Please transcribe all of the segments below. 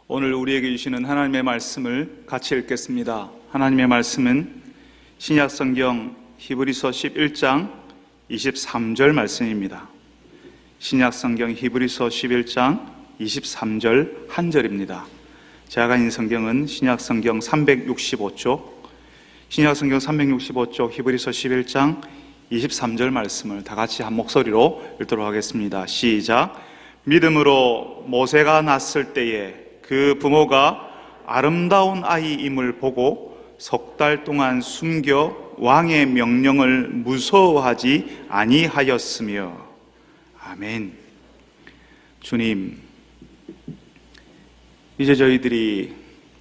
오늘 우리에게 주시는 하나님의 말씀을 같이 읽겠습니다. 하나님의 말씀은 신약성경 히브리서 11장 23절 말씀입니다. 신약성경 히브리서 11장 23절 한 절입니다. 제가 가진 성경은 신약성경 365쪽, 신약성경 365쪽 히브리서 11장 23절 말씀을 다 같이 한 목소리로 읽도록 하겠습니다. 시작. 믿음으로 모세가 낳았을 때에 그 부모가 아름다운 아이임을 보고 석 달 동안 숨겨 왕의 명령을 무서워하지 아니하였으며. 아멘. 주님, 이제 저희들이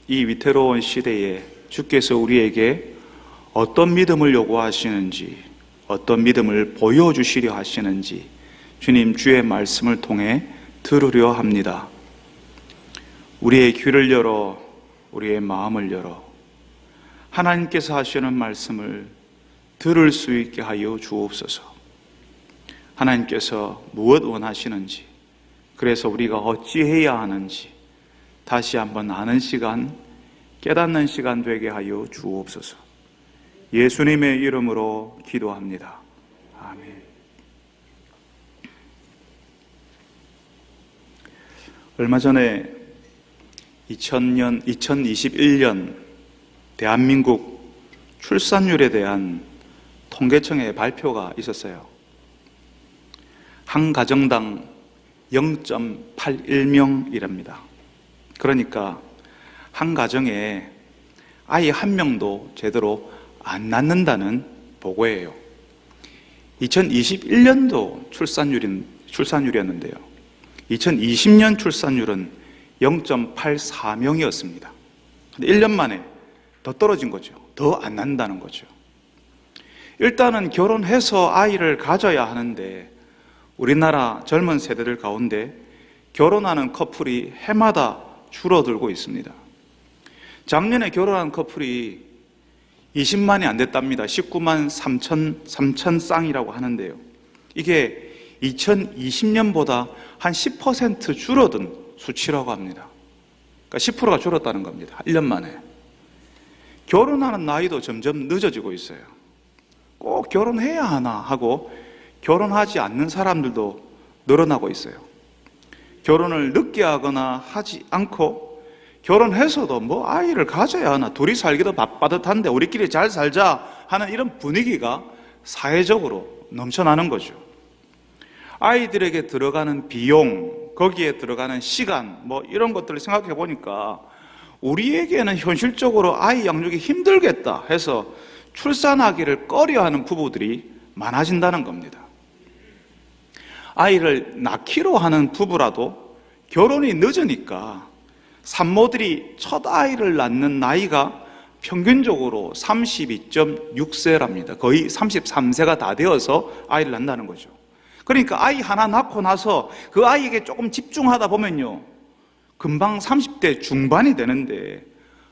이 위태로운 시대에 주께서 우리에게 어떤 믿음을 요구하시는지, 어떤 믿음을 보여주시려 하시는지 주님 주의 말씀을 통해 들으려 합니다. 우리의 귀를 열어, 우리의 마음을 열어 하나님께서 하시는 말씀을 들을 수 있게 하여 주옵소서. 하나님께서 무엇 원하시는지, 그래서 우리가 어찌해야 하는지 다시 한번 아는 시간, 깨닫는 시간 되게 하여 주옵소서. 예수님의 이름으로 기도합니다. 아멘. 얼마 전에 2021년 대한민국 출산율에 대한 통계청의 발표가 있었어요. 한 가정당 0.81명이랍니다. 그러니까 한 가정에 아이 한 명도 제대로 안 낳는다는 보고예요. 2021년도 출산율이었는데요. 2020년 출산율은 0.84명이었습니다. 근데 1년 만에 더 떨어진 거죠. 더 안 낳는다는 거죠. 일단은 결혼해서 아이를 가져야 하는데 우리나라 젊은 세대들 가운데 결혼하는 커플이 해마다 줄어들고 있습니다. 작년에 결혼한 커플이 20만이 안 됐답니다. 19만 3천 쌍이라고 하는데요. 이게 2020년보다 한 10% 줄어든 수치라고 합니다. 그러니까 10%가 줄었다는 겁니다. 1년 만에. 결혼하는 나이도 점점 늦어지고 있어요. 꼭 결혼해야 하나 하고 결혼하지 않는 사람들도 늘어나고 있어요. 결혼을 늦게 하거나 하지 않고 결혼해서도 뭐 아이를 가져야 하나, 둘이 살기도 바빠듯한데 우리끼리 잘 살자 하는 이런 분위기가 사회적으로 넘쳐나는 거죠. 아이들에게 들어가는 비용, 거기에 들어가는 시간, 뭐 이런 것들을 생각해 보니까 우리에게는 현실적으로 아이 양육이 힘들겠다 해서 출산하기를 꺼려하는 부부들이 많아진다는 겁니다. 아이를 낳기로 하는 부부라도 결혼이 늦으니까 산모들이 첫 아이를 낳는 나이가 평균적으로 32.6세랍니다. 거의 33세가 다 되어서 아이를 낳는다는 거죠. 그러니까 아이 하나 낳고 나서 그 아이에게 조금 집중하다 보면요, 금방 30대 중반이 되는데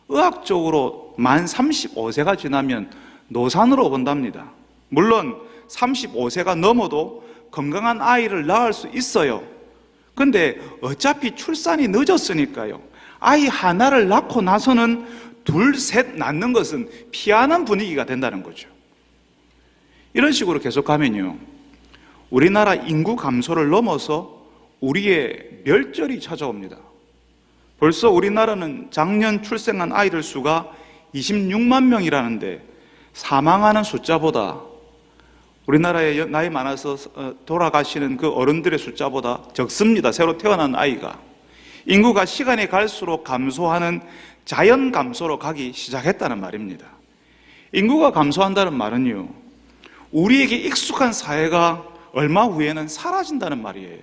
의학적으로 만 35세가 지나면 노산으로 본답니다. 물론 35세가 넘어도 건강한 아이를 낳을 수 있어요. 근데 어차피 출산이 늦었으니까요, 아이 하나를 낳고 나서는 둘, 셋 낳는 것은 피하는 분위기가 된다는 거죠. 이런 식으로 계속 가면요, 우리나라 인구 감소를 넘어서 우리의 멸절이 찾아옵니다. 벌써 우리나라는 작년 출생한 아이들 수가 26만 명이라는데 사망하는 숫자보다, 우리나라에 나이 많아서 돌아가시는 그 어른들의 숫자보다 적습니다. 새로 태어난 아이가. 인구가 시간이 갈수록 감소하는 자연 감소로 가기 시작했다는 말입니다. 인구가 감소한다는 말은요, 우리에게 익숙한 사회가 얼마 후에는 사라진다는 말이에요.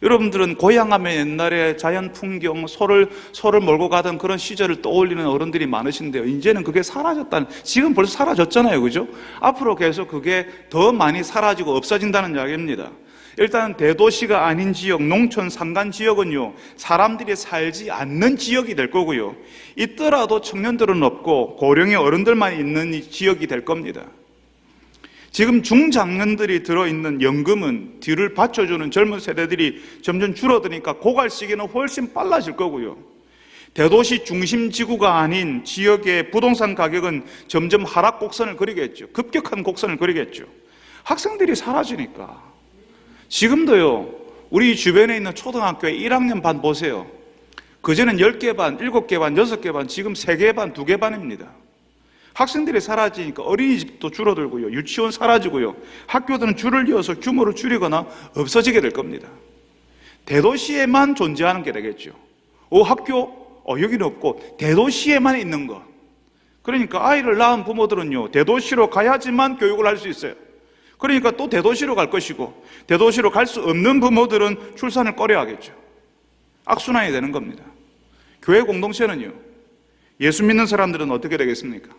여러분들은 고향하면 옛날에 자연 풍경, 소를 몰고 가던 그런 시절을 떠올리는 어른들이 많으신데요, 이제는 그게 사라졌다는, 지금 벌써 사라졌잖아요, 그죠? 앞으로 계속 그게 더 많이 사라지고 없어진다는 이야기입니다. 일단 대도시가 아닌 지역, 농촌, 산간 지역은요, 사람들이 살지 않는 지역이 될 거고요, 있더라도 청년들은 없고 고령의 어른들만 있는 지역이 될 겁니다. 지금 중장년들이 들어있는 연금은 뒤를 받쳐주는 젊은 세대들이 점점 줄어드니까 고갈 시기는 훨씬 빨라질 거고요. 대도시 중심 지구가 아닌 지역의 부동산 가격은 점점 하락 곡선을 그리겠죠. 급격한 곡선을 그리겠죠. 학생들이 사라지니까. 지금도요, 우리 주변에 있는 초등학교의 1학년 반 보세요. 그전엔 10개 반, 7개 반, 6개 반, 지금 3개 반, 2개 반입니다. 학생들이 사라지니까 어린이집도 줄어들고요, 유치원 사라지고요, 학교들은 줄을 이어서 규모를 줄이거나 없어지게 될 겁니다. 대도시에만 존재하는 게 되겠죠. 학교? 여기는 없고 대도시에만 있는 것. 그러니까 아이를 낳은 부모들은요, 대도시로 가야지만 교육을 할 수 있어요. 그러니까 또 대도시로 갈 것이고, 대도시로 갈 수 없는 부모들은 출산을 꺼려하겠죠. 악순환이 되는 겁니다. 교회 공동체는요, 예수 믿는 사람들은 어떻게 되겠습니까?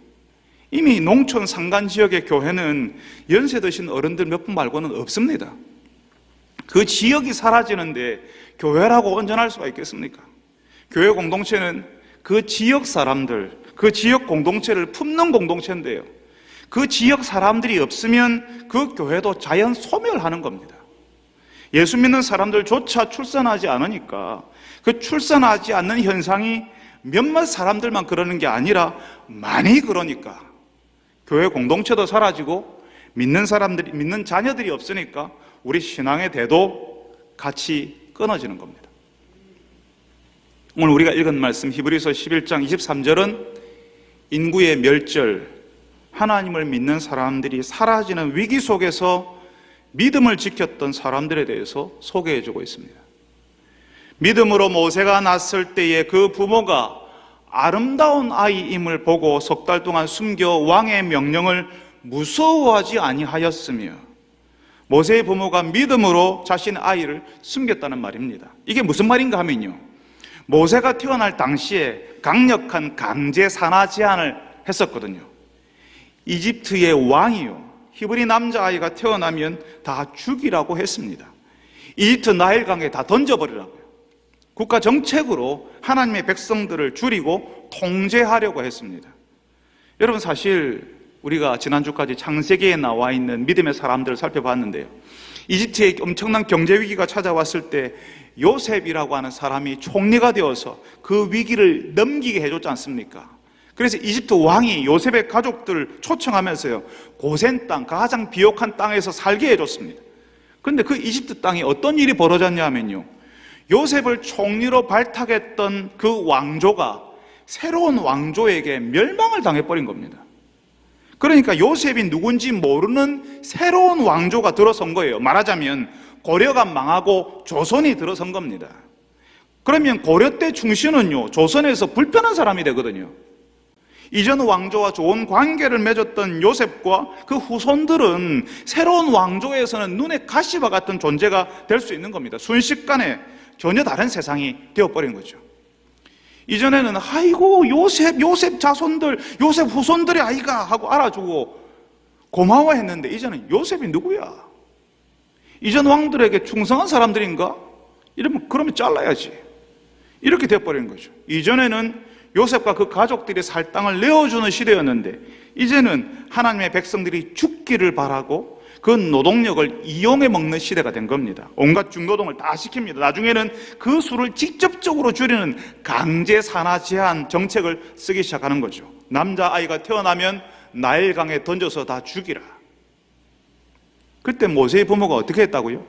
이미 농촌 산간 지역의 교회는 연세 드신 어른들 몇 분 말고는 없습니다. 그 지역이 사라지는데 교회라고 온전할 수가 있겠습니까? 교회 공동체는 그 지역 사람들, 그 지역 공동체를 품는 공동체인데요, 그 지역 사람들이 없으면 그 교회도 자연 소멸하는 겁니다. 예수 믿는 사람들조차 출산하지 않으니까 그 출산하지 않는 현상이 몇몇 사람들만 그러는 게 아니라 많이 그러니까 교회 공동체도 사라지고 믿는 사람들이, 믿는 자녀들이 없으니까 우리 신앙의 대도 같이 끊어지는 겁니다. 오늘 우리가 읽은 말씀 히브리서 11장 23절은 인구의 멸절, 하나님을 믿는 사람들이 사라지는 위기 속에서 믿음을 지켰던 사람들에 대해서 소개해주고 있습니다. 믿음으로 모세가 낳았을 때에 그 부모가 아름다운 아이임을 보고 석 달 동안 숨겨 왕의 명령을 무서워하지 아니하였으며, 모세의 부모가 믿음으로 자신의 아이를 숨겼다는 말입니다. 이게 무슨 말인가 하면요, 모세가 태어날 당시에 강력한 강제 산하 제한을 했었거든요. 이집트의 왕이요, 히브리 남자아이가 태어나면 다 죽이라고 했습니다. 이집트 나일강에 다 던져버리라고요. 국가 정책으로 하나님의 백성들을 줄이고 통제하려고 했습니다. 여러분, 사실 우리가 지난주까지 창세기에 나와 있는 믿음의 사람들을 살펴봤는데요, 이집트에 엄청난 경제 위기가 찾아왔을 때 요셉이라고 하는 사람이 총리가 되어서 그 위기를 넘기게 해줬지 않습니까? 그래서 이집트 왕이 요셉의 가족들을 초청하면서요, 고센 땅, 가장 비옥한 땅에서 살게 해줬습니다. 그런데 그 이집트 땅에 어떤 일이 벌어졌냐 하면요, 요셉을 총리로 발탁했던 그 왕조가 새로운 왕조에게 멸망을 당해버린 겁니다. 그러니까 요셉이 누군지 모르는 새로운 왕조가 들어선 거예요. 말하자면 고려가 망하고 조선이 들어선 겁니다. 그러면 고려 때 충신은요, 조선에서 불편한 사람이 되거든요. 이전 왕조와 좋은 관계를 맺었던 요셉과 그 후손들은 새로운 왕조에서는 눈에 가시와 같은 존재가 될 수 있는 겁니다. 순식간에 전혀 다른 세상이 되어버린 거죠. 이전에는 아이고 요셉 자손들, 요셉 후손들의 아이가 하고 알아주고 고마워했는데, 이제는 요셉이 누구야? 이전 왕들에게 충성한 사람들인가? 그러면 잘라야지. 이렇게 되어버리는 거죠. 이전에는 요셉과 그 가족들이 살 땅을 내어주는 시대였는데, 이제는 하나님의 백성들이 죽기를 바라고 그 노동력을 이용해 먹는 시대가 된 겁니다. 온갖 중노동을 다 시킵니다. 나중에는 그 수를 직접적으로 줄이는 강제 산하 제한 정책을 쓰기 시작하는 거죠. 남자아이가 태어나면 나일강에 던져서 다 죽이라. 그때 모세의 부모가 어떻게 했다고요?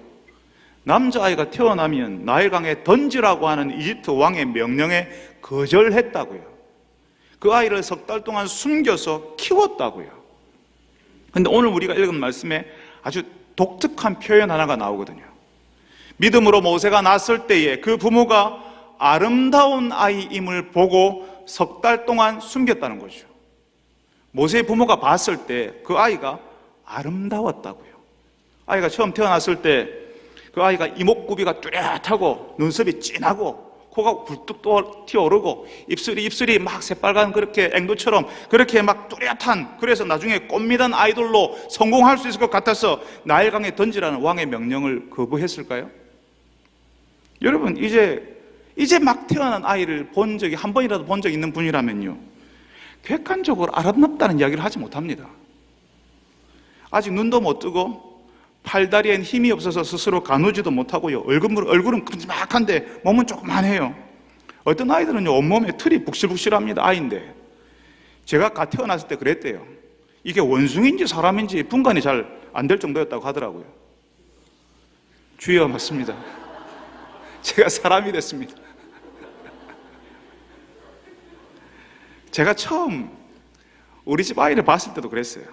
남자아이가 태어나면 나일강에 던지라고 하는 이집트 왕의 명령에 거절했다고요. 그 아이를 석 달 동안 숨겨서 키웠다고요. 그런데 오늘 우리가 읽은 말씀에 아주 독특한 표현 하나가 나오거든요. 믿음으로 모세가 낳았을 때에 그 부모가 아름다운 아이임을 보고 석 달 동안 숨겼다는 거죠. 모세의 부모가 봤을 때 그 아이가 아름다웠다고요. 아이가 처음 태어났을 때 그 아이가 이목구비가 뚜렷하고 눈썹이 진하고 코가 굴뚝 튀어오르고 입술이 막 새빨간 그렇게 앵두처럼 그렇게 막 뚜렷한, 그래서 나중에 꽃미남 아이돌로 성공할 수 있을 것 같아서 나일강에 던지라는 왕의 명령을 거부했을까요? 여러분, 이제 막 태어난 아이를 본 적이 한 번이라도 본 적이 있는 분이라면요, 객관적으로 아름답다는 이야기를 하지 못합니다. 아직 눈도 못 뜨고 팔다리엔 힘이 없어서 스스로 가누지도 못하고요. 얼굴은 큼지막한데 몸은 조그만해요. 어떤 아이들은요, 온몸에 털이 북실북실합니다. 아이인데. 제가 갓 태어났을 때 그랬대요. 이게 원숭이인지 사람인지 분간이 잘 안 될 정도였다고 하더라고요. 주여, 맞습니다. 제가 사람이 됐습니다. 제가 처음 우리 집 아이를 봤을 때도 그랬어요.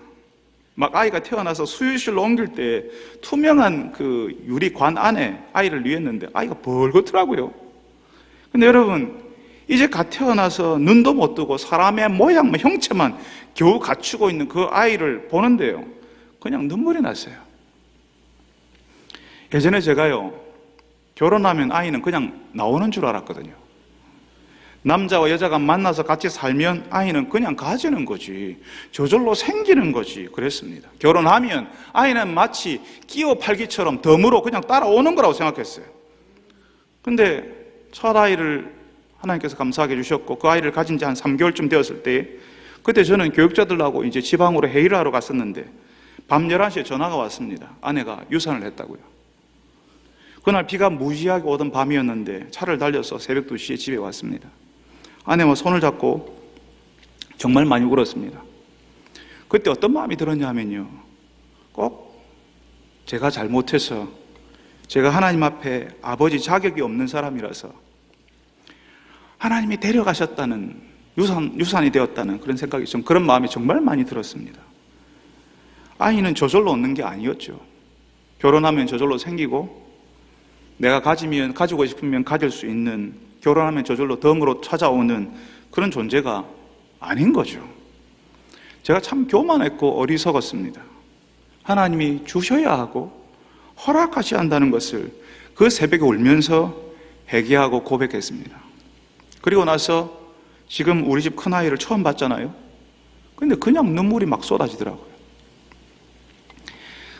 막 아이가 태어나서 수유실로 옮길 때 투명한 그 유리관 안에 아이를 누웠는데 아이가 벌겋더라고요. 근데 여러분, 이제 갓 태어나서 눈도 못 뜨고 사람의 모양, 형체만 겨우 갖추고 있는 그 아이를 보는데요, 그냥 눈물이 났어요. 예전에 제가요, 결혼하면 아이는 그냥 나오는 줄 알았거든요. 남자와 여자가 만나서 같이 살면 아이는 그냥 가지는 거지, 저절로 생기는 거지 그랬습니다. 결혼하면 아이는 마치 끼워 팔기처럼 덤으로 그냥 따라오는 거라고 생각했어요. 근데 첫 아이를 하나님께서 감사하게 주셨고, 그 아이를 가진 지 한 3개월쯤 되었을 때, 그때 저는 교육자들하고 이제 지방으로 회의를 하러 갔었는데 밤 11시에 전화가 왔습니다. 아내가 유산을 했다고요. 그날 비가 무지하게 오던 밤이었는데 차를 달려서 새벽 2시에 집에 왔습니다. 아내와 손을 잡고 정말 많이 울었습니다. 그때 어떤 마음이 들었냐 하면요, 꼭 제가 잘못해서, 제가 하나님 앞에 아버지 자격이 없는 사람이라서 하나님이 데려가셨다는, 유산이 되었다는 그런 생각이, 그런 마음이 정말 많이 들었습니다. 아이는 저절로 얻는 게 아니었죠. 결혼하면 저절로 생기고, 내가 가지고 싶으면 가질 수 있는, 결혼하면 저절로 덤으로 찾아오는 그런 존재가 아닌 거죠. 제가 참 교만했고 어리석었습니다. 하나님이 주셔야 하고 허락하셔야 한다는 것을 그 새벽에 울면서 회개하고 고백했습니다. 그리고 나서 지금 우리 집 큰아이를 처음 봤잖아요. 근데 그냥 눈물이 막 쏟아지더라고요.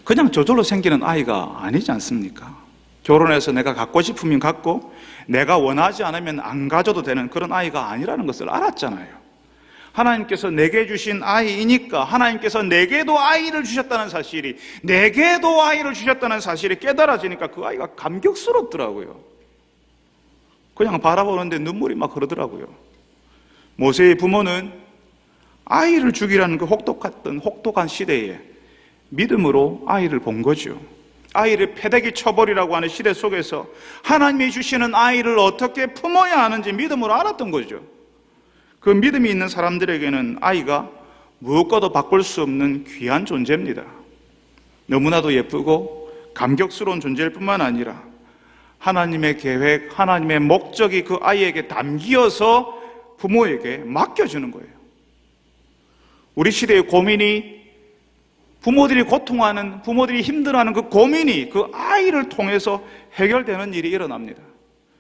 그냥 저절로 생기는 아이가 아니지 않습니까? 결혼해서 내가 갖고 싶으면 갖고 내가 원하지 않으면 안 가져도 되는 그런 아이가 아니라는 것을 알았잖아요. 하나님께서 내게 주신 아이이니까, 하나님께서 내게도 아이를 주셨다는 사실이, 내게도 아이를 주셨다는 사실이 깨달아지니까 그 아이가 감격스럽더라고요. 그냥 바라보는데 눈물이 막 흐르더라고요. 모세의 부모는 아이를 죽이라는 그 혹독한 시대에 믿음으로 아이를 본 거죠. 아이를 패대기 쳐버리라고 하는 시대 속에서 하나님이 주시는 아이를 어떻게 품어야 하는지 믿음으로 알았던 거죠. 그 믿음이 있는 사람들에게는 아이가 무엇과도 바꿀 수 없는 귀한 존재입니다. 너무나도 예쁘고 감격스러운 존재일 뿐만 아니라 하나님의 계획, 하나님의 목적이 그 아이에게 담기어서 부모에게 맡겨주는 거예요. 우리 시대의 고민이, 부모들이 고통하는, 부모들이 힘들어하는 그 고민이 그 아이를 통해서 해결되는 일이 일어납니다.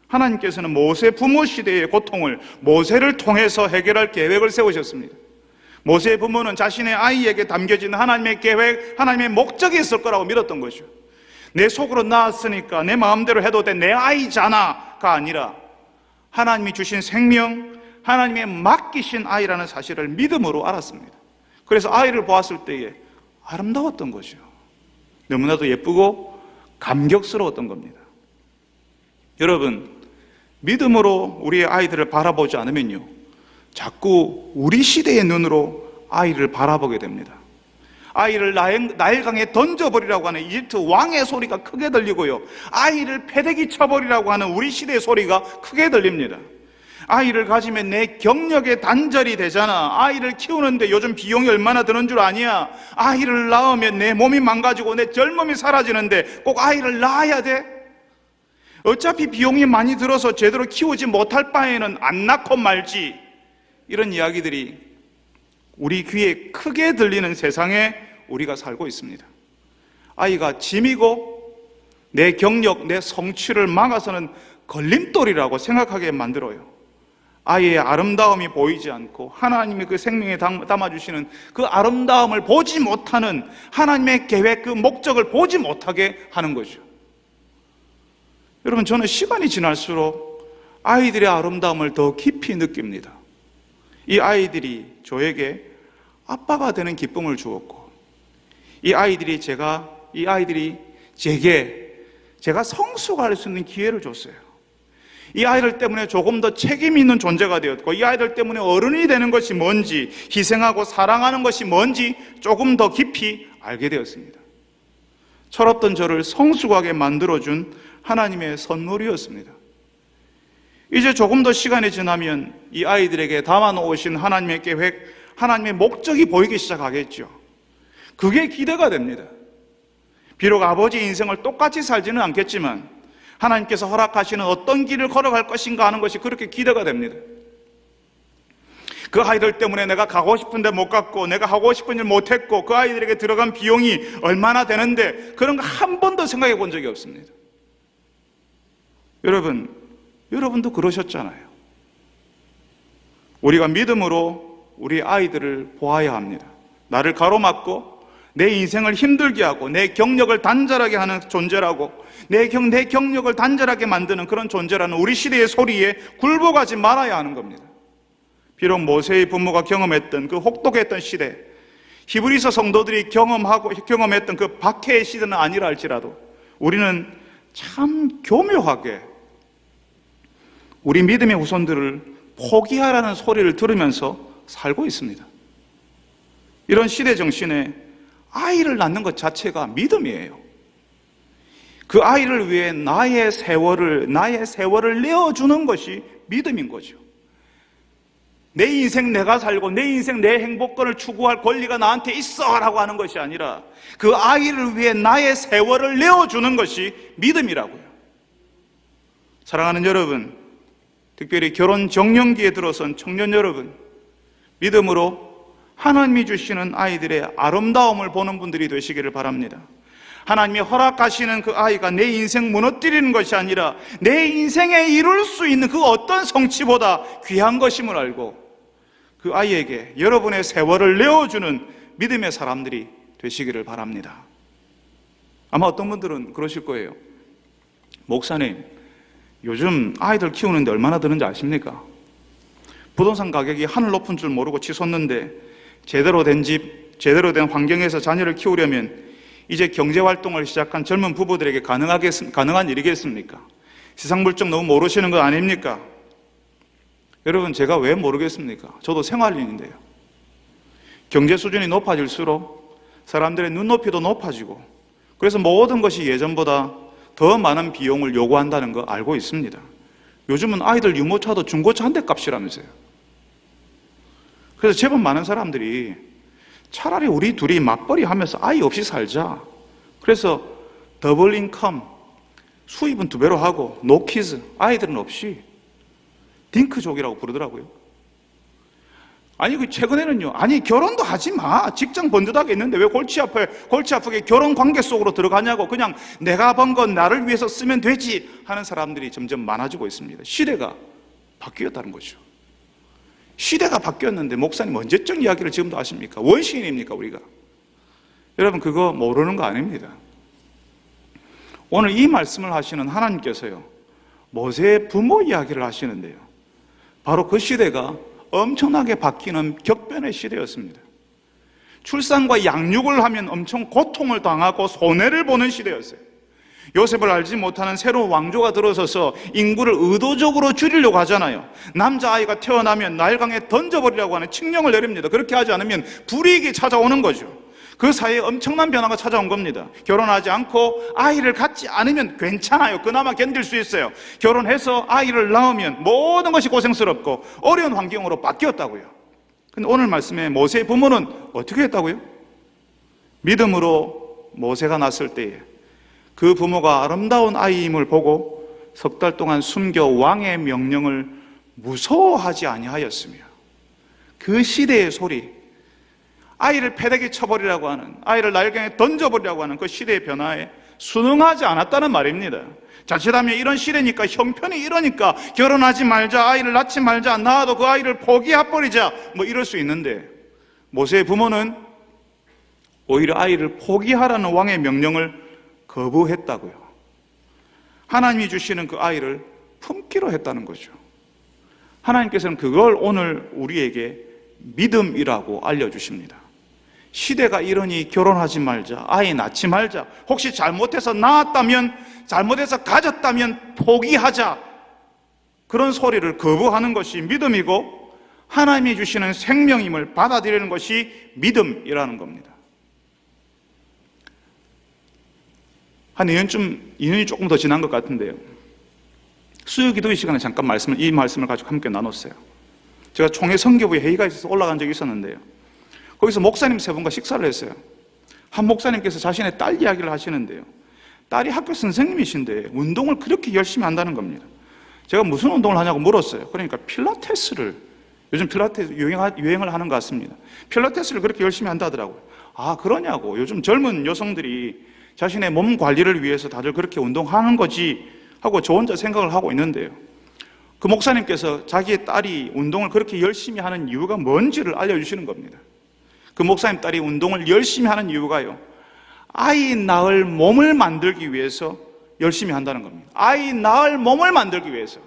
하나님께서는 모세 부모 시대의 고통을 모세를 통해서 해결할 계획을 세우셨습니다. 모세의 부모는 자신의 아이에게 담겨진 하나님의 계획, 하나님의 목적이 있을 거라고 믿었던 거죠. 내 속으로 낳았으니까 내 마음대로 해도 돼, 내 아이잖아가 아니라 하나님이 주신 생명, 하나님의 맡기신 아이라는 사실을 믿음으로 알았습니다. 그래서 아이를 보았을 때에 아름다웠던 거죠. 너무나도 예쁘고 감격스러웠던 겁니다. 여러분, 믿음으로 우리의 아이들을 바라보지 않으면요, 자꾸 우리 시대의 눈으로 아이를 바라보게 됩니다. 아이를 나일강에 던져버리라고 하는 이집트 왕의 소리가 크게 들리고요, 아이를 패대기 쳐버리라고 하는 우리 시대의 소리가 크게 들립니다. 아이를 가지면 내 경력에 단절이 되잖아. 아이를 키우는데 요즘 비용이 얼마나 드는 줄 아냐? 아이를 낳으면 내 몸이 망가지고 내 젊음이 사라지는데 꼭 아이를 낳아야 돼? 어차피 비용이 많이 들어서 제대로 키우지 못할 바에는 안 낳고 말지. 이런 이야기들이 우리 귀에 크게 들리는 세상에 우리가 살고 있습니다. 아이가 짐이고 내 경력, 내 성취를 막아서는 걸림돌이라고 생각하게 만들어요. 아이의 아름다움이 보이지 않고 하나님의 그 생명에 담아주시는 그 아름다움을 보지 못하는, 하나님의 계획, 그 목적을 보지 못하게 하는 거죠. 여러분, 저는 시간이 지날수록 아이들의 아름다움을 더 깊이 느낍니다. 이 아이들이 저에게 아빠가 되는 기쁨을 주었고, 이 아이들이 제가 성숙할 수 있는 기회를 줬어요. 이 아이들 때문에 조금 더 책임 있는 존재가 되었고, 이 아이들 때문에 어른이 되는 것이 뭔지, 희생하고 사랑하는 것이 뭔지 조금 더 깊이 알게 되었습니다. 철없던 저를 성숙하게 만들어준 하나님의 선물이었습니다. 이제 조금 더 시간이 지나면 이 아이들에게 담아놓으신 하나님의 계획, 하나님의 목적이 보이기 시작하겠죠. 그게 기대가 됩니다. 비록 아버지 인생을 똑같이 살지는 않겠지만 하나님께서 허락하시는 어떤 길을 걸어갈 것인가 하는 것이 그렇게 기대가 됩니다. 그 아이들 때문에 내가 가고 싶은데 못 갔고, 내가 하고 싶은 일 못했고, 그 아이들에게 들어간 비용이 얼마나 되는데, 그런 거 한 번도 생각해 본 적이 없습니다. 여러분도 그러셨잖아요. 우리가 믿음으로 우리 아이들을 보아야 합니다. 나를 가로막고 내 인생을 힘들게 하고 내 경력을 단절하게 하는 존재라고, 내 경력을 단절하게 만드는 그런 존재라는 우리 시대의 소리에 굴복하지 말아야 하는 겁니다. 비록 모세의 부모가 경험했던 그 혹독했던 시대, 히브리서 성도들이 경험했던 그 박해의 시대는 아니라 할지라도 우리는 참 교묘하게 우리 믿음의 후손들을 포기하라는 소리를 들으면서 살고 있습니다. 이런 시대 정신에 아이를 낳는 것 자체가 믿음이에요. 그 아이를 위해 나의 세월을 내어주는 것이 믿음인 거죠. 내 인생 내가 살고 내 인생 내 행복권을 추구할 권리가 나한테 있어 라고 하는 것이 아니라 그 아이를 위해 나의 세월을 내어주는 것이 믿음이라고요. 사랑하는 여러분, 특별히 결혼 정년기에 들어선 청년 여러분, 믿음으로 하나님이 주시는 아이들의 아름다움을 보는 분들이 되시기를 바랍니다. 하나님이 허락하시는 그 아이가 내 인생 무너뜨리는 것이 아니라 내 인생에 이룰 수 있는 그 어떤 성취보다 귀한 것임을 알고 그 아이에게 여러분의 세월을 내어주는 믿음의 사람들이 되시기를 바랍니다. 아마 어떤 분들은 그러실 거예요. 목사님, 요즘 아이들 키우는데 얼마나 드는지 아십니까? 부동산 가격이 하늘 높은 줄 모르고 치솟는데 제대로 된 집, 제대로 된 환경에서 자녀를 키우려면 이제 경제활동을 시작한 젊은 부부들에게 가능한 일이겠습니까? 세상 물정 너무 모르시는 거 아닙니까? 여러분, 제가 왜 모르겠습니까? 저도 생활인인데요. 경제 수준이 높아질수록 사람들의 눈높이도 높아지고, 그래서 모든 것이 예전보다 더 많은 비용을 요구한다는 거 알고 있습니다. 요즘은 아이들 유모차도 중고차 한 대 값이라면서요. 그래서 제법 많은 사람들이 차라리 우리 둘이 맞벌이 하면서 아이 없이 살자. 그래서 더블 인컴, 수입은 2배로 하고 노 키즈, 아이들은 없이 딩크족이라고 부르더라고요. 아니 최근에는요, 결혼도 하지 마. 직장 번듯하게 있는데 왜 골치 아프게 결혼 관계 속으로 들어가냐고, 그냥 내가 번 건 나를 위해서 쓰면 되지 하는 사람들이 점점 많아지고 있습니다. 시대가 바뀌었다는 거죠. 시대가 바뀌었는데 목사님 언제적 이야기를 지금도 하십니까? 원시인입니까 우리가? 여러분, 그거 모르는 거 아닙니다. 오늘 이 말씀을 하시는 하나님께서요, 모세의 부모 이야기를 하시는데요, 바로 그 시대가 엄청나게 바뀌는 격변의 시대였습니다. 출산과 양육을 하면 엄청 고통을 당하고 손해를 보는 시대였어요. 요셉을 알지 못하는 새로운 왕조가 들어서서 인구를 의도적으로 줄이려고 하잖아요. 남자아이가 태어나면 나일강에 던져버리라고 하는 칙령을 내립니다. 그렇게 하지 않으면 불이익이 찾아오는 거죠. 그 사이에 엄청난 변화가 찾아온 겁니다. 결혼하지 않고 아이를 갖지 않으면 괜찮아요. 그나마 견딜 수 있어요. 결혼해서 아이를 낳으면 모든 것이 고생스럽고 어려운 환경으로 바뀌었다고요. 근데 오늘 말씀에 모세의 부모는 어떻게 했다고요? 믿음으로 모세가 낳았을 때에 그 부모가 아름다운 아이임을 보고 석 달 동안 숨겨 왕의 명령을 무서워하지 아니하였으며, 그 시대의 소리, 아이를 패대기 쳐버리라고 하는, 아이를 날강에 던져버리라고 하는 그 시대의 변화에 순응하지 않았다는 말입니다. 자칫하면 이런 시대니까, 형편이 이러니까 결혼하지 말자, 아이를 낳지 말자, 낳아도 그 아이를 포기해버리자, 이럴 수 있는데, 모세의 부모는 오히려 아이를 포기하라는 왕의 명령을 거부했다고요. 하나님이 주시는 그 아이를 품기로 했다는 거죠. 하나님께서는 그걸 오늘 우리에게 믿음이라고 알려주십니다. 시대가 이러니 결혼하지 말자, 아이 낳지 말자, 혹시 잘못해서 낳았다면, 잘못해서 가졌다면 포기하자, 그런 소리를 거부하는 것이 믿음이고 하나님이 주시는 생명임을 받아들이는 것이 믿음이라는 겁니다. 한 2년이 조금 더 지난 것 같은데요, 수요 기도회 시간에 잠깐 이 말씀을 가지고 함께 나눴어요. 제가 총회 선교부에 회의가 있어서 올라간 적이 있었는데요, 거기서 목사님 세 분과 식사를 했어요. 한 목사님께서 자신의 딸 이야기를 하시는데요, 딸이 학교 선생님이신데 운동을 그렇게 열심히 한다는 겁니다. 제가 무슨 운동을 하냐고 물었어요. 그러니까 필라테스를, 요즘 필라테스 유행을 하는 것 같습니다. 필라테스를 그렇게 열심히 한다더라고요. 아, 그러냐고. 요즘 젊은 여성들이 자신의 몸 관리를 위해서 다들 그렇게 운동하는 거지 하고 저 혼자 생각을 하고 있는데요, 그 목사님께서 자기의 딸이 운동을 그렇게 열심히 하는 이유가 뭔지를 알려주시는 겁니다. 그 목사님 딸이 운동을 열심히 하는 이유가요, 아이 낳을 몸을 만들기 위해서 열심히 한다는 겁니다. 아이 낳을 몸을 만들기 위해서.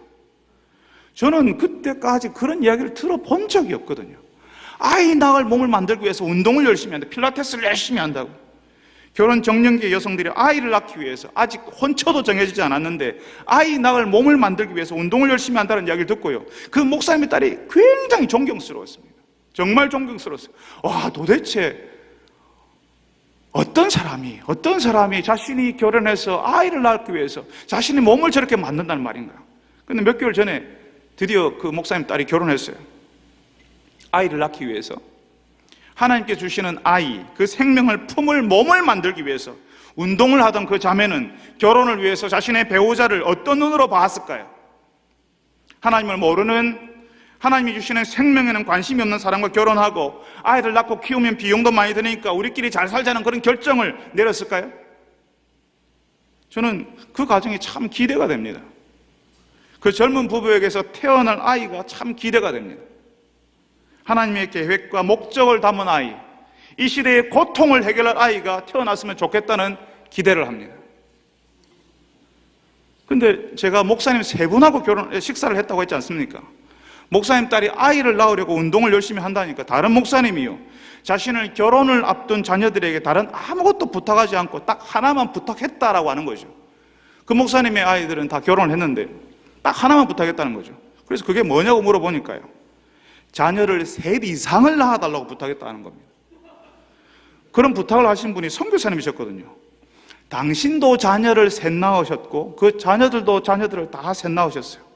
저는 그때까지 그런 이야기를 들어본 적이 없거든요. 아이 낳을 몸을 만들기 위해서 운동을 열심히 한다, 필라테스를 열심히 한다고. 결혼 정년기의 여성들이 아이를 낳기 위해서, 아직 혼처도 정해지지 않았는데 아이 낳을 몸을 만들기 위해서 운동을 열심히 한다는 이야기를 듣고요, 그 목사님의 딸이 굉장히 존경스러웠습니다. 정말 존경스러웠어요. 와, 도대체 어떤 사람이 자신이 결혼해서 아이를 낳기 위해서 자신의 몸을 저렇게 만든다는 말인가. 근데 몇 개월 전에 드디어 그 목사님 딸이 결혼했어요. 아이를 낳기 위해서, 하나님께 주시는 아이, 그 생명을 품을 몸을 만들기 위해서 운동을 하던 그 자매는 결혼을 위해서 자신의 배우자를 어떤 눈으로 봤을까요? 하나님을 모르는, 하나님이 주시는 생명에는 관심이 없는 사람과 결혼하고 아이를 낳고 키우면 비용도 많이 드니까 우리끼리 잘 살자는 그런 결정을 내렸을까요? 저는 그 가정이 참 기대가 됩니다. 그 젊은 부부에게서 태어날 아이가 참 기대가 됩니다. 하나님의 계획과 목적을 담은 아이, 이 시대의 고통을 해결할 아이가 태어났으면 좋겠다는 기대를 합니다. 근데 제가 목사님 세 분하고 식사를 했다고 했지 않습니까? 목사님 딸이 아이를 낳으려고 운동을 열심히 한다니까 다른 목사님이요, 자신을 결혼을 앞둔 자녀들에게 다른 아무것도 부탁하지 않고 딱 하나만 부탁했다라고 하는 거죠. 그 목사님의 아이들은 다 결혼을 했는데 딱 하나만 부탁했다는 거죠. 그래서 그게 뭐냐고 물어보니까요, 자녀를 셋 이상을 낳아달라고 부탁했다는 겁니다. 그런 부탁을 하신 분이 선교사님이셨거든요. 당신도 자녀를 셋 낳으셨고 그 자녀들도 자녀들을 다 셋 낳으셨어요.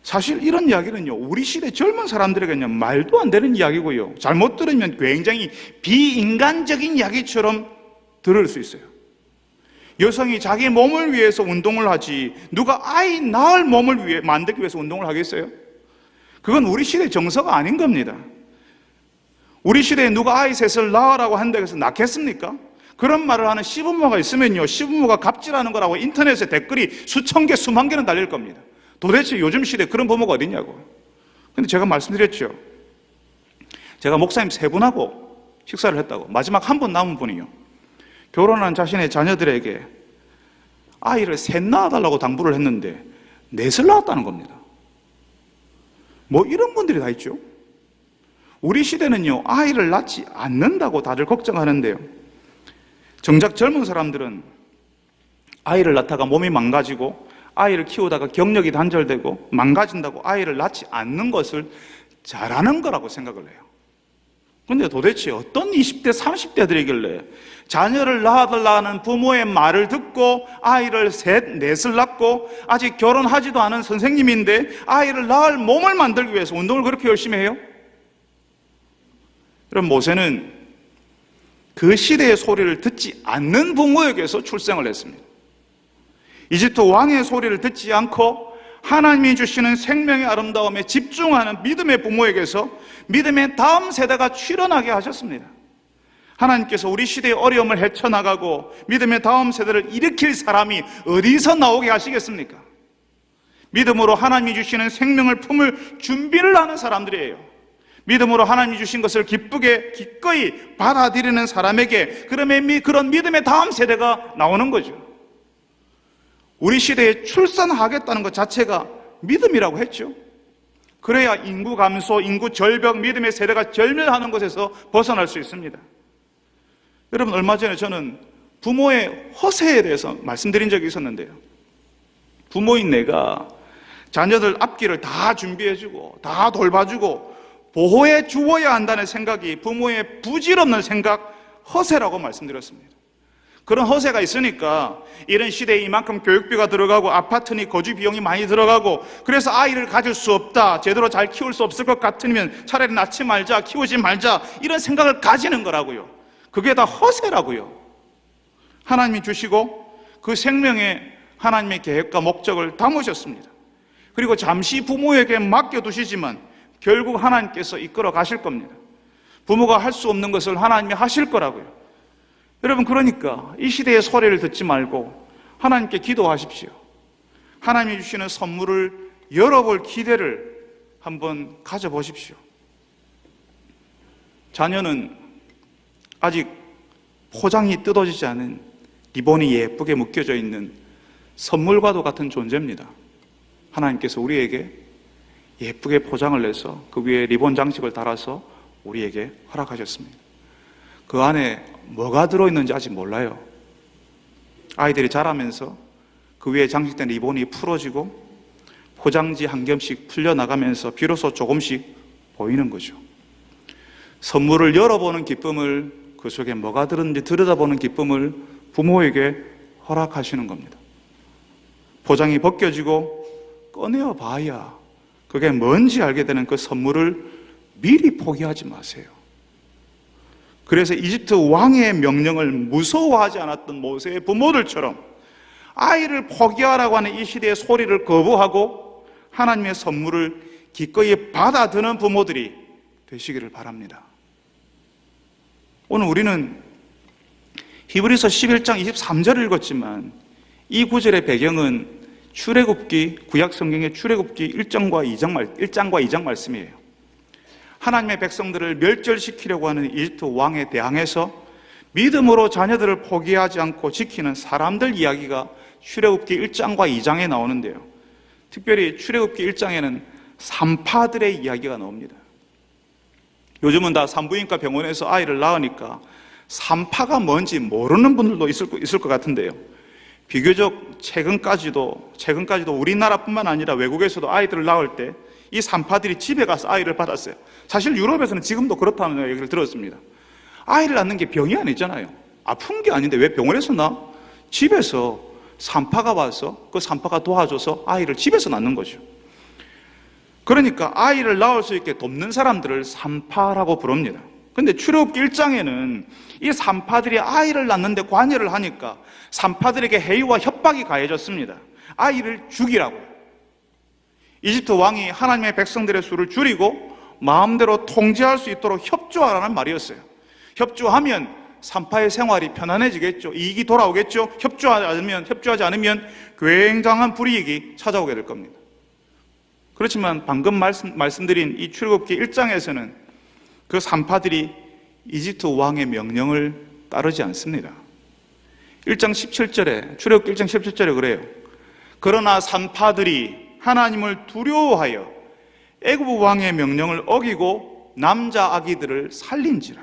사실 이런 이야기는요, 우리 시대 젊은 사람들에게는 말도 안 되는 이야기고요, 잘못 들으면 굉장히 비인간적인 이야기처럼 들을 수 있어요. 여성이 자기 몸을 위해서 운동을 하지 누가 아이 낳을 몸을 위해 만들기 위해서 운동을 하겠어요? 그건 우리 시대 정서가 아닌 겁니다. 우리 시대에 누가 아이 셋을 낳으라고 한다고 해서 낳겠습니까? 그런 말을 하는 시부모가 있으면요, 시부모가 갑질하는 거라고 인터넷에 댓글이 수천 개, 수만 개는 달릴 겁니다. 도대체 요즘 시대에 그런 부모가 어딨냐고. 근데 제가 말씀드렸죠, 제가 목사님 세 분하고 식사를 했다고. 마지막 한 분 남은 분이요, 결혼한 자신의 자녀들에게 아이를 셋 낳아달라고 당부를 했는데 넷을 낳았다는 겁니다. 뭐 이런 분들이 다 있죠. 우리 시대는요, 아이를 낳지 않는다고 다들 걱정하는데요, 정작 젊은 사람들은 아이를 낳다가 몸이 망가지고 아이를 키우다가 경력이 단절되고 망가진다고 아이를 낳지 않는 것을 잘하는 거라고 생각을 해요. 근데 도대체 어떤 20대, 30대들이길래 자녀를 낳아달라는 부모의 말을 듣고 아이를 셋, 넷을 낳고 아직 결혼하지도 않은 선생님인데 아이를 낳을 몸을 만들기 위해서 운동을 그렇게 열심히 해요? 그럼 모세는 그 시대의 소리를 듣지 않는 부모에게서 출생을 했습니다. 이집트 왕의 소리를 듣지 않고 하나님이 주시는 생명의 아름다움에 집중하는 믿음의 부모에게서 믿음의 다음 세대가 출현하게 하셨습니다. 하나님께서 우리 시대의 어려움을 헤쳐나가고 믿음의 다음 세대를 일으킬 사람이 어디서 나오게 하시겠습니까? 믿음으로 하나님이 주시는 생명을 품을 준비를 하는 사람들이에요. 믿음으로 하나님이 주신 것을 기쁘게 기꺼이 받아들이는 사람에게 그런 믿음의 다음 세대가 나오는 거죠. 우리 시대에 출산하겠다는 것 자체가 믿음이라고 했죠. 그래야 인구 감소, 인구 절벽, 믿음의 세대가 절멸하는 것에서 벗어날 수 있습니다. 여러분, 얼마 전에 저는 부모의 허세에 대해서 말씀드린 적이 있었는데요. 부모인 내가 자녀들 앞길을 다 준비해주고 다 돌봐주고 보호해 주어야 한다는 생각이 부모의 부질없는 생각, 허세라고 말씀드렸습니다. 그런 허세가 있으니까 이런 시대에 이만큼 교육비가 들어가고 아파트니 거주 비용이 많이 들어가고 그래서 아이를 가질 수 없다, 제대로 잘 키울 수 없을 것 같으면 차라리 낳지 말자, 키우지 말자, 이런 생각을 가지는 거라고요. 그게 다 허세라고요. 하나님이 주시고 그 생명에 하나님의 계획과 목적을 담으셨습니다. 그리고 잠시 부모에게 맡겨두시지만 결국 하나님께서 이끌어 가실 겁니다. 부모가 할 수 없는 것을 하나님이 하실 거라고요. 여러분, 그러니까 이 시대의 소리를 듣지 말고 하나님께 기도하십시오. 하나님이 주시는 선물을 열어볼 기대를 한번 가져보십시오. 자녀는 아직 포장이 뜯어지지 않은 리본이 예쁘게 묶여져 있는 선물과도 같은 존재입니다. 하나님께서 우리에게 예쁘게 포장을 내서 그 위에 리본 장식을 달아서 우리에게 허락하셨습니다. 그 안에 뭐가 들어있는지 아직 몰라요. 아이들이 자라면서 그 위에 장식된 리본이 풀어지고 포장지 한 겹씩 풀려나가면서 비로소 조금씩 보이는 거죠. 선물을 열어보는 기쁨을, 그 속에 뭐가 들었는지 들여다보는 기쁨을 부모에게 허락하시는 겁니다. 포장이 벗겨지고 꺼내어 봐야 그게 뭔지 알게 되는 그 선물을 미리 포기하지 마세요. 그래서 이집트 왕의 명령을 무서워하지 않았던 모세의 부모들처럼 아이를 포기하라고 하는 이 시대의 소리를 거부하고 하나님의 선물을 기꺼이 받아드는 부모들이 되시기를 바랍니다. 오늘 우리는 히브리서 11장 23절을 읽었지만 이 구절의 배경은 출애굽기, 구약 성경의 출애굽기 1장과 2장 말씀이에요. 하나님의 백성들을 멸절시키려고 하는 이집트 왕에 대항해서 믿음으로 자녀들을 포기하지 않고 지키는 사람들 이야기가 출애굽기 1장과 2장에 나오는데요. 특별히 출애굽기 1장에는 산파들의 이야기가 나옵니다. 요즘은 다 산부인과 병원에서 아이를 낳으니까 산파가 뭔지 모르는 분들도 있을 것 같은데요. 비교적 최근까지도 우리나라뿐만 아니라 외국에서도 아이들을 낳을 때 이 산파들이 집에 가서 아이를 받았어요. 사실 유럽에서는 지금도 그렇다는 얘기를 들었습니다. 아이를 낳는 게 병이 아니잖아요. 아픈 게 아닌데 왜 병원에서 낳아? 집에서 산파가 와서 그 산파가 도와줘서 아이를 집에서 낳는 거죠. 그러니까 아이를 낳을 수 있게 돕는 사람들을 산파라고 부릅니다. 그런데 출애굽기 1장에는 이 산파들이 아이를 낳는데 관여를 하니까 산파들에게 해이와 협박이 가해졌습니다. 아이를 죽이라고. 이집트 왕이 하나님의 백성들의 수를 줄이고 마음대로 통제할 수 있도록 협조하라는 말이었어요. 협조하면 산파의 생활이 편안해지겠죠. 이익이 돌아오겠죠. 협조하지 않으면 굉장한 불이익이 찾아오게 될 겁니다. 그렇지만 방금 말씀드린 이 출애굽기 1장에서는 그 산파들이 이집트 왕의 명령을 따르지 않습니다. 1장 17절에, 출애굽기 1장 17절에 그래요. 그러나 산파들이 하나님을 두려워하여 애굽 왕의 명령을 어기고 남자 아기들을 살린지라.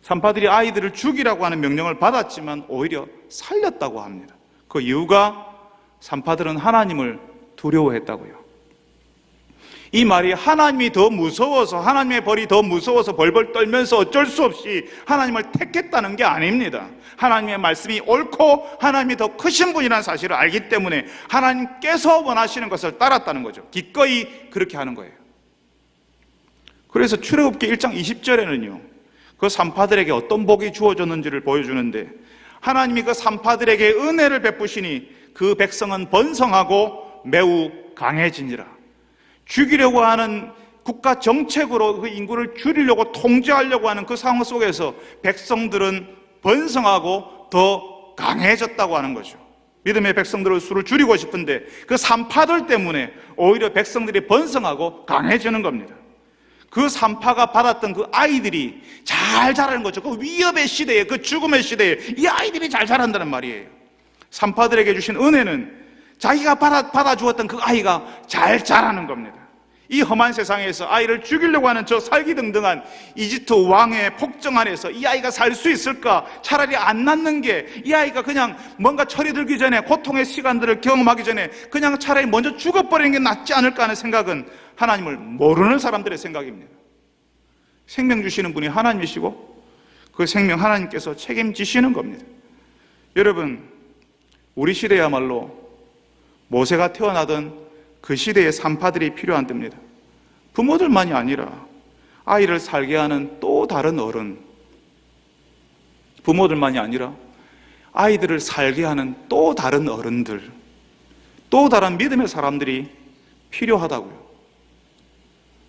산파들이 아이들을 죽이라고 하는 명령을 받았지만 오히려 살렸다고 합니다. 그 이유가 산파들은 하나님을 두려워했다고요. 이 말이 하나님이 더 무서워서, 하나님의 벌이 더 무서워서 벌벌 떨면서 어쩔 수 없이 하나님을 택했다는 게 아닙니다. 하나님의 말씀이 옳고 하나님이 더 크신 분이라는 사실을 알기 때문에 하나님께서 원하시는 것을 따랐다는 거죠. 기꺼이 그렇게 하는 거예요. 그래서 출애굽기 1장 20절에는요 그 산파들에게 어떤 복이 주어졌는지를 보여주는데, 하나님이 그 산파들에게 은혜를 베푸시니 그 백성은 번성하고 매우 강해지니라. 죽이려고 하는 국가 정책으로 그 인구를 줄이려고 통제하려고 하는 그 상황 속에서 백성들은 번성하고 더 강해졌다고 하는 거죠. 믿음의 백성들의 수를 줄이고 싶은데 그 산파들 때문에 오히려 백성들이 번성하고 강해지는 겁니다. 그 산파가 받았던 그 아이들이 잘 자라는 거죠. 그 위협의 시대에, 그 죽음의 시대에 이 아이들이 잘 자란다는 말이에요. 산파들에게 주신 은혜는 자기가 받아주었던 그 아이가 잘 자라는 겁니다. 이 험한 세상에서 아이를 죽이려고 하는 저 살기등등한 이집트 왕의 폭정 안에서 이 아이가 살 수 있을까? 차라리 안 낳는 게, 이 아이가 그냥 뭔가 철이 들기 전에, 고통의 시간들을 경험하기 전에 그냥 차라리 먼저 죽어버리는 게 낫지 않을까 하는 생각은 하나님을 모르는 사람들의 생각입니다. 생명 주시는 분이 하나님이시고 그 생명 하나님께서 책임지시는 겁니다. 여러분, 우리 시대야말로 모세가 태어나던 그 시대의 산파들이 필요한 때입니다. 부모들만이 아니라 아이를 살게 하는 또 다른 어른, 부모들만이 아니라 아이들을 살게 하는 또 다른 어른들, 또 다른 믿음의 사람들이 필요하다고요.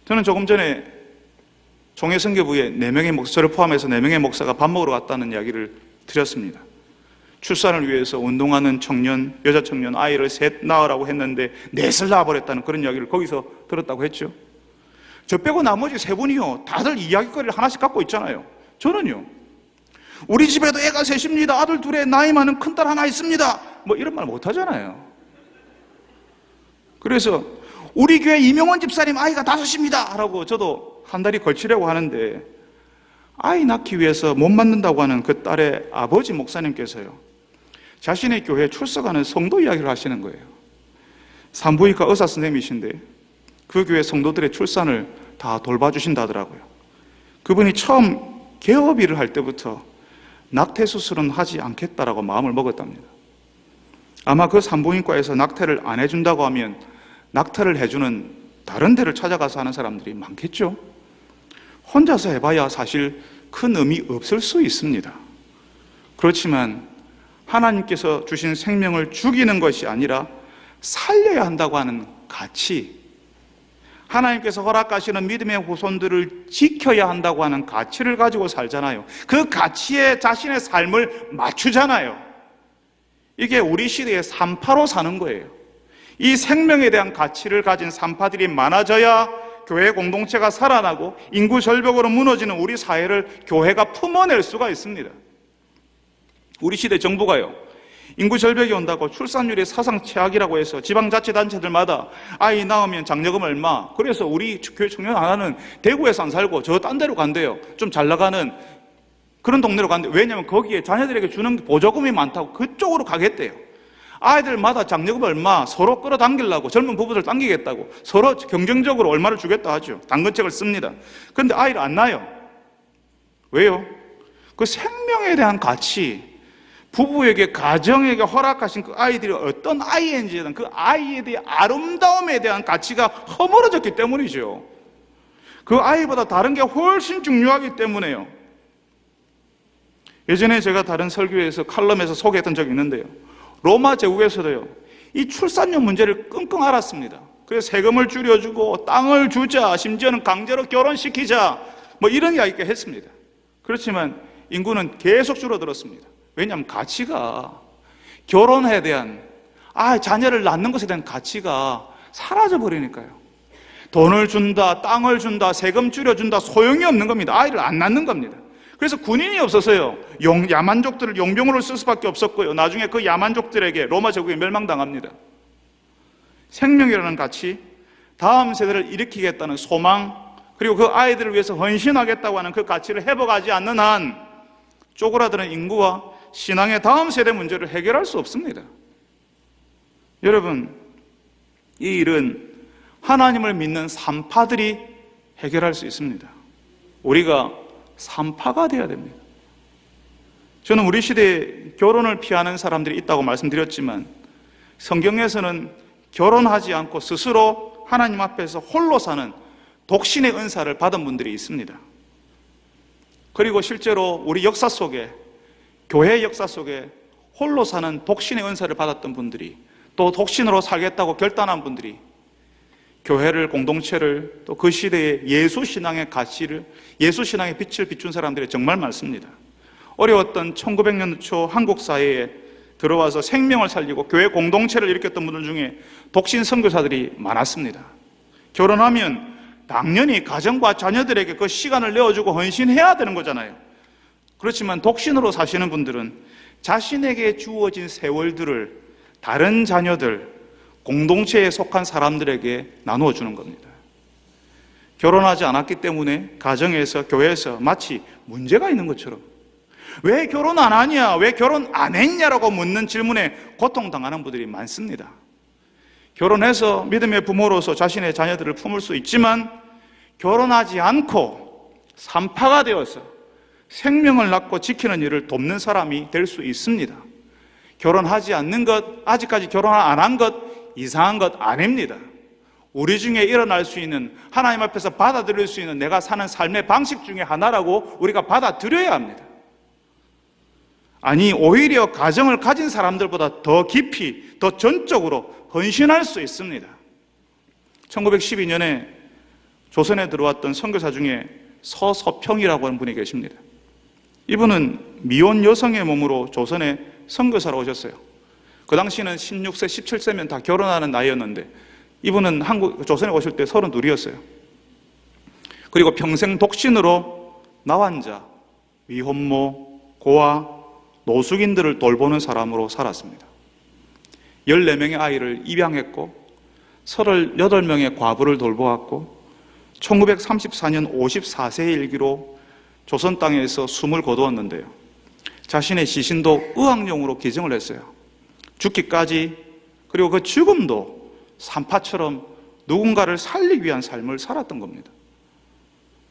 저는 조금 전에 종회선교부에 4명의 목사, 저를 포함해서 4명의 목사가 밥 먹으러 갔다는 이야기를 드렸습니다. 출산을 위해서 운동하는 청년, 여자 청년 아이를 셋 낳으라고 했는데 넷을 낳아버렸다는 그런 이야기를 거기서 들었다고 했죠. 저 빼고 나머지 3분이요, 다들 이야기거리를 하나씩 갖고 있잖아요. 저는요, 우리 집에도 애가 셋입니다, 아들 2에 나이 많은 큰딸 하나 있습니다, 뭐 이런 말 못하잖아요. 그래서 우리 교회 이명원 집사님 아이가 5입니다 라고 저도 한 달이 걸치려고 하는데, 아이 낳기 위해서 못 만든다고 하는 그 딸의 아버지 목사님께서요, 자신의 교회에 출석하는 성도 이야기를 하시는 거예요. 산부인과 의사 선생님이신데 그 교회 성도들의 출산을 다 돌봐주신다더라고요. 그분이 처음 개업 일을 할 때부터 낙태 수술은 하지 않겠다라고 마음을 먹었답니다. 아마 그 산부인과에서 낙태를 안 해준다고 하면 낙태를 해주는 다른 데를 찾아가서 하는 사람들이 많겠죠. 혼자서 해봐야 사실 큰 의미 없을 수 있습니다. 그렇지만 하나님께서 주신 생명을 죽이는 것이 아니라 살려야 한다고 하는 가치, 하나님께서 허락하시는 믿음의 후손들을 지켜야 한다고 하는 가치를 가지고 살잖아요. 그 가치에 자신의 삶을 맞추잖아요. 이게 우리 시대의 산파로 사는 거예요. 이 생명에 대한 가치를 가진 산파들이 많아져야 교회 공동체가 살아나고 인구 절벽으로 무너지는 우리 사회를 교회가 품어낼 수가 있습니다. 우리 시대 정부가요, 인구 절벽이 온다고 출산율이 사상 최악이라고 해서 지방자치단체들마다 아이 낳으면 장려금 얼마, 그래서 우리 교회 청년 하나는 대구에서 안 살고 저 딴 데로 간대요. 좀 잘 나가는 그런 동네로 간대요. 왜냐하면 거기에 자녀들에게 주는 보조금이 많다고 그쪽으로 가겠대요. 아이들마다 장려금 얼마 서로 끌어당기려고, 젊은 부부들 당기겠다고 서로 경쟁적으로 얼마를 주겠다 하죠. 당근책을 씁니다. 그런데 아이를 안 낳아요. 왜요? 그 생명에 대한 가치, 부부에게, 가정에게 허락하신 그 아이들이 어떤 아이인지는 그 아이에 대한 아름다움에 대한 가치가 허물어졌기 때문이죠. 그 아이보다 다른 게 훨씬 중요하기 때문에요. 예전에 제가 다른 설교에서 칼럼에서 소개했던 적이 있는데요, 로마 제국에서도요, 이 출산율 문제를 끙끙 앓았습니다. 그래서 세금을 줄여주고 땅을 주자, 심지어는 강제로 결혼시키자, 뭐 이런 이야기까지 했습니다. 그렇지만 인구는 계속 줄어들었습니다. 왜냐하면 가치가, 결혼에 대한, 자녀를 낳는 것에 대한 가치가 사라져버리니까요. 돈을 준다, 땅을 준다, 세금 줄여준다, 소용이 없는 겁니다. 아이를 안 낳는 겁니다. 그래서 군인이 없어서요, 야만족들을 용병으로 쓸 수밖에 없었고요, 나중에 그 야만족들에게 로마 제국에 멸망당합니다. 생명이라는 가치, 다음 세대를 일으키겠다는 소망, 그리고 그 아이들을 위해서 헌신하겠다고 하는 그 가치를 회복하지 않는 한 쪼그라드는 인구와 신앙의 다음 세대 문제를 해결할 수 없습니다. 여러분, 이 일은 하나님을 믿는 산파들이 해결할 수 있습니다. 우리가 산파가 되어야 됩니다. 저는 우리 시대에 결혼을 피하는 사람들이 있다고 말씀드렸지만, 성경에서는 결혼하지 않고 스스로 하나님 앞에서 홀로 사는 독신의 은사를 받은 분들이 있습니다. 그리고 실제로 우리 역사 속에, 교회 역사 속에 홀로 사는 독신의 은사를 받았던 분들이, 또 독신으로 살겠다고 결단한 분들이 교회를, 공동체를, 또 그 시대의 예수신앙의 가치를, 예수신앙의 빛을 비춘 사람들이 정말 많습니다. 어려웠던 1900년 초 한국 사회에 들어와서 생명을 살리고 교회 공동체를 일으켰던 분들 중에 독신 선교사들이 많았습니다. 결혼하면 당연히 가정과 자녀들에게 그 시간을 내어주고 헌신해야 되는 거잖아요. 그렇지만 독신으로 사시는 분들은 자신에게 주어진 세월들을 다른 자녀들, 공동체에 속한 사람들에게 나누어 주는 겁니다. 결혼하지 않았기 때문에 가정에서, 교회에서 마치 문제가 있는 것처럼, 왜 결혼 안 하냐, 왜 결혼 안 했냐라고 묻는 질문에 고통당하는 분들이 많습니다. 결혼해서 믿음의 부모로서 자신의 자녀들을 품을 수 있지만 결혼하지 않고 산파가 되어서 생명을 낳고 지키는 일을 돕는 사람이 될 수 있습니다. 결혼하지 않는 것, 아직까지 결혼 안 한 것 이상한 것 아닙니다. 우리 중에 일어날 수 있는, 하나님 앞에서 받아들일 수 있는 내가 사는 삶의 방식 중에 하나라고 우리가 받아들여야 합니다. 아니, 오히려 가정을 가진 사람들보다 더 깊이, 더 전적으로 헌신할 수 있습니다. 1912년에 조선에 들어왔던 선교사 중에 서서평이라고 하는 분이 계십니다. 이분은 미혼 여성의 몸으로 조선에 선교사로 오셨어요. 그 당시는 16세, 17세면 다 결혼하는 나이였는데 이분은 조선에 오실 때 32이었어요. 그리고 평생 독신으로 나환자, 위혼모, 고아, 노숙인들을 돌보는 사람으로 살았습니다. 14명의 아이를 입양했고 38명의 과부를 돌보았고 1934년 54세의 일기로 조선 땅에서 숨을 거두었는데요. 자신의 시신도 의학용으로 기증을 했어요. 죽기까지, 그리고 그 죽음도 산파처럼 누군가를 살리기 위한 삶을 살았던 겁니다.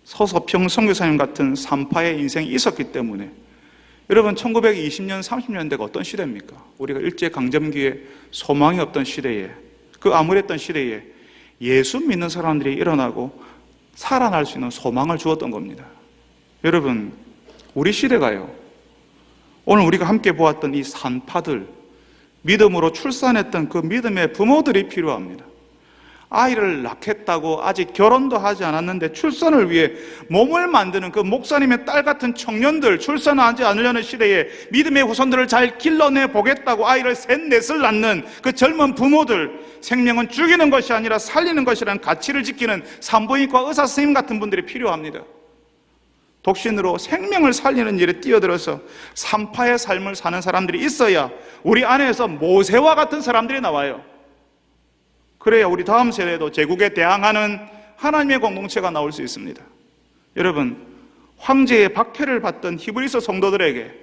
서서평 선교사님 같은 산파의 인생이 있었기 때문에, 여러분 1920년, 30년대가 어떤 시대입니까? 우리가 일제강점기에 소망이 없던 시대에, 그 암울했던 시대에 예수 믿는 사람들이 일어나고 살아날 수 있는 소망을 주었던 겁니다. 여러분, 우리 시대가요, 오늘 우리가 함께 보았던 이 산파들, 믿음으로 출산했던 그 믿음의 부모들이 필요합니다. 아이를 낳겠다고 아직 결혼도 하지 않았는데 출산을 위해 몸을 만드는 그 목사님의 딸 같은 청년들, 출산하지 않으려는 시대에 믿음의 후손들을 잘 길러내 보겠다고 아이를 셋넷을 낳는 그 젊은 부모들, 생명은 죽이는 것이 아니라 살리는 것이라는 가치를 지키는 산부인과 의사 선생님 같은 분들이 필요합니다. 독신으로 생명을 살리는 일에 뛰어들어서 산파의 삶을 사는 사람들이 있어야 우리 안에서 모세와 같은 사람들이 나와요. 그래야 우리 다음 세대도 제국에 대항하는 하나님의 공동체가 나올 수 있습니다. 여러분, 황제의 박해를 받던 히브리서 성도들에게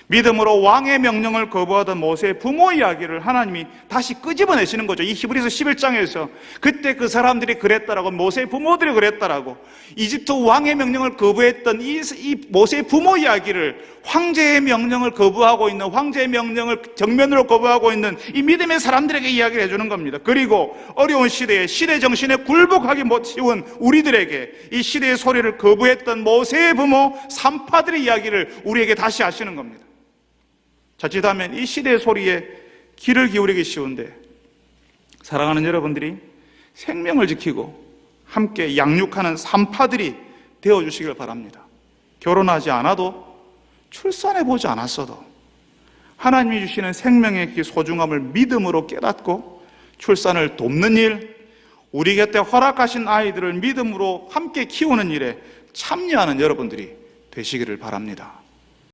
믿음으로 왕의 명령을 거부하던 모세의 부모 이야기를 하나님이 다시 끄집어내시는 거죠. 이 히브리서 11장에서 그때 그 사람들이 그랬다라고, 모세의 부모들이 그랬다라고, 이집트 왕의 명령을 거부했던 이 모세의 부모 이야기를, 황제의 명령을 거부하고 있는, 황제의 명령을 정면으로 거부하고 있는 이 믿음의 사람들에게 이야기를 해주는 겁니다. 그리고 어려운 시대에 시대 정신에 굴복하기 못쉬운 우리들에게 이 시대의 소리를 거부했던 모세의 부모 산파들의 이야기를 우리에게 다시 하시는 겁니다. 자칫하면 이 시대의 소리에 귀를 기울이기 쉬운데, 사랑하는 여러분들이 생명을 지키고 함께 양육하는 산파들이 되어주시길 바랍니다. 결혼하지 않아도, 출산해보지 않았어도 하나님이 주시는 생명의 그 소중함을 믿음으로 깨닫고 출산을 돕는 일, 우리 곁에 허락하신 아이들을 믿음으로 함께 키우는 일에 참여하는 여러분들이 되시기를 바랍니다.